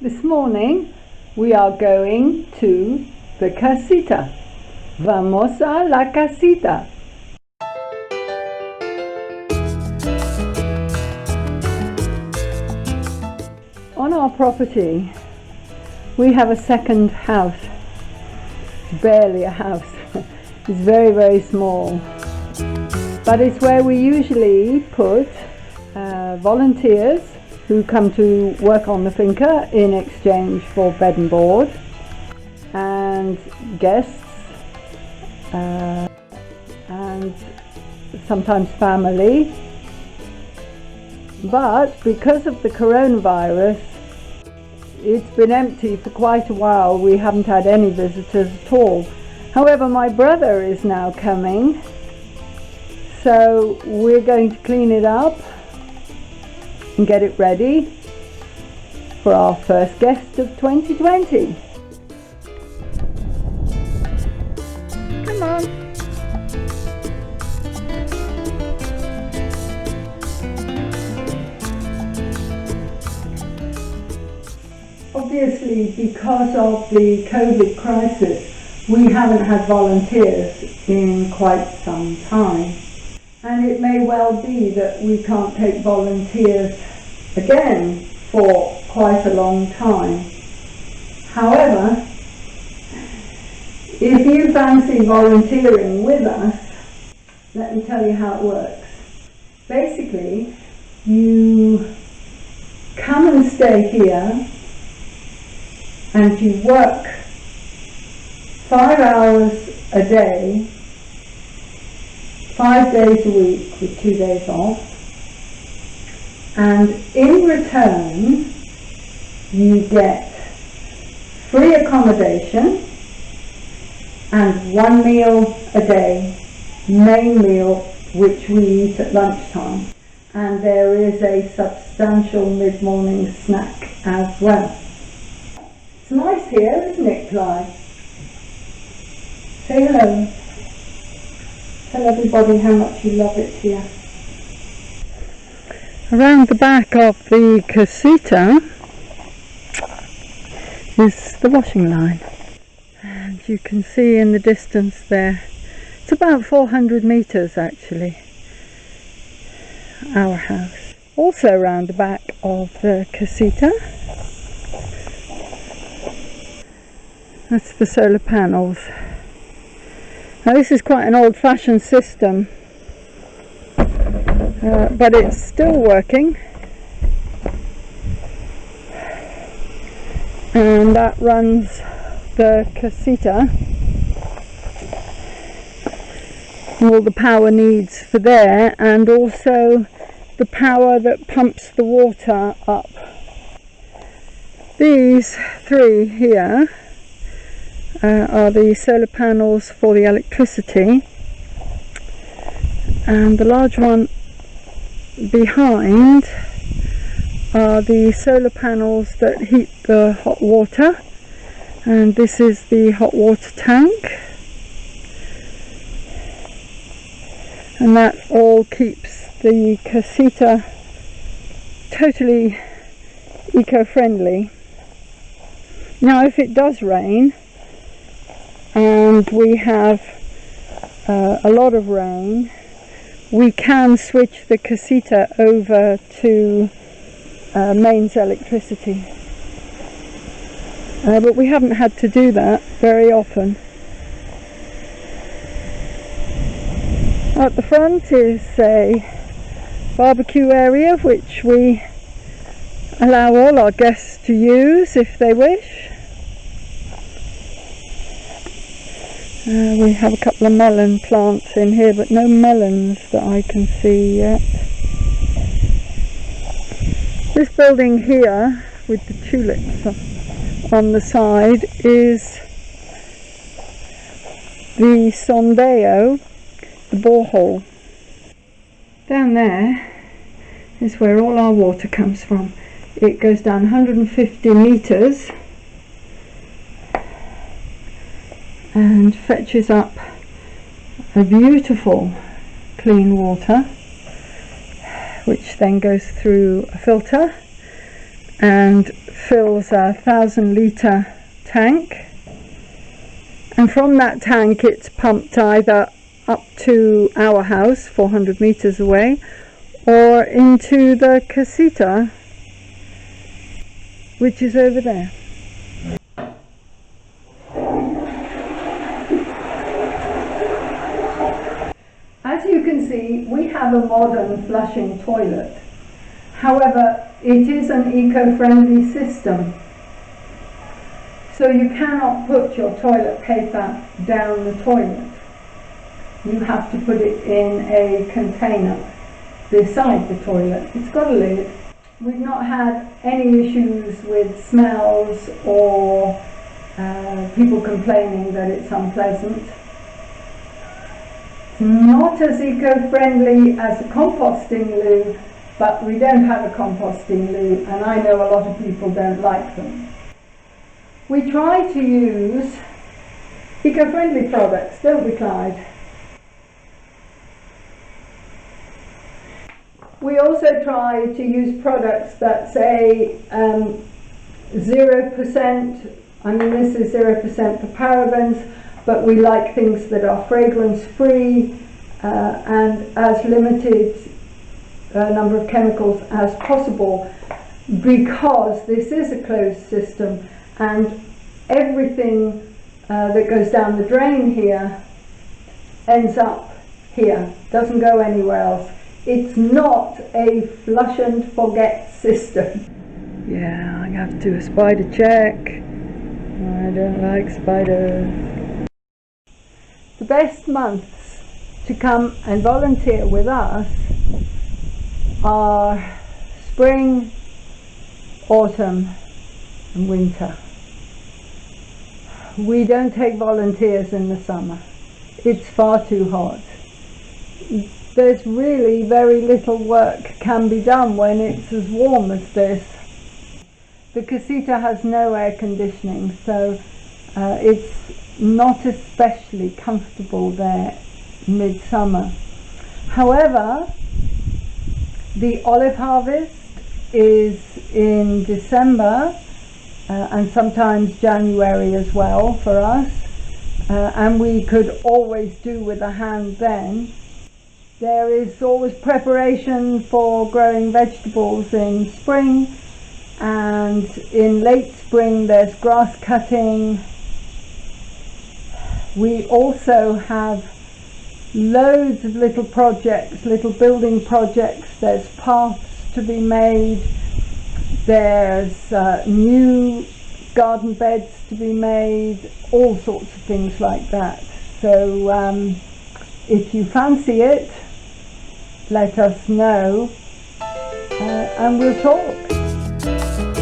This morning we are going to the casita. Vamos a la casita. On our property we have a second house. It's barely a house. It's very, very small. But it's where we usually put volunteers who come to work on the finca in exchange for bed and board, and guests, and sometimes family. But because of the coronavirus, it's been empty for quite a while. We haven't had any visitors at all. However, my brother is now coming, so we're going to clean it up and get it ready for our first guest of 2020. Come on. Obviously, because of the COVID crisis, we haven't had volunteers in quite some time. And it may well be that we can't take volunteers again for quite a long time. However, if you fancy volunteering with us, let me tell you how it works. Basically, you come and stay here and you work 5 hours a day, 5 days a week with 2 days off, and in return you get free accommodation and 1 meal a day, main meal, which we eat at lunchtime, and there is a substantial mid-morning snack as well. It's nice here, isn't it, Clive? Say hello. Tell everybody how much you love it here. Around the back of the casita is the washing line, and you can see in the distance there, it's about 400 meters actually, our house. Also around the back of the casita, that's the solar panels. Now this is quite an old-fashioned system, but it's still working, and that runs the casita, all the power needs for there, and also the power that pumps the water up. These three here are the solar panels for the electricity, and the large one behind are the solar panels that heat the hot water, and this is the hot water tank, and that all keeps the casita totally eco-friendly. Now if it does rain, and we have a lot of rain, we can switch the casita over to mains electricity, but we haven't had to do that very often. At the front is a barbecue area which we allow all our guests to use if they wish. We have a couple of melon plants in here, but no melons that I can see yet. This building here with the tulips on the side is the sondeo, the borehole. Down there is where all our water comes from. It goes down 150 meters and fetches up a beautiful clean water, which then goes through a filter and fills a 1,000-litre tank, and from that tank it's pumped either up to our house 400 meters away or into the casita, which is over there. As you can see, we have a modern flushing toilet. However, it is an eco-friendly system. So you cannot put your toilet paper down the toilet. You have to put it in a container beside the toilet. It's got a lid. We've not had any issues with smells or people complaining that it's unpleasant. It's not as eco-friendly as a composting loo, but we don't have a composting loo, and I know a lot of people don't like them. We try to use eco-friendly products, don't we, Clyde? We also try to use products that say 0%, I mean this is 0% for parabens, but we like things that are fragrance free and as limited number of chemicals as possible, because this is a closed system and everything that goes down the drain here ends up here, doesn't go anywhere else. It's not a flush and forget system. Yeah, I have to do a spider check. I don't like spiders. The best months to come and volunteer with us are spring, autumn and winter. We don't take volunteers in the summer. It's far too hot. There's really very little work can be done when it's as warm as this. The casita has no air conditioning, so it's not especially comfortable there midsummer. However, the olive harvest is in December and sometimes January as well for us, and we could always do with a hand then. There is always preparation for growing vegetables in spring, and in late spring there's grass cutting. We also have loads of little projects, little building projects. There's paths to be made, there's new garden beds to be made, all sorts of things like that. So if you fancy it, let us know and we'll talk.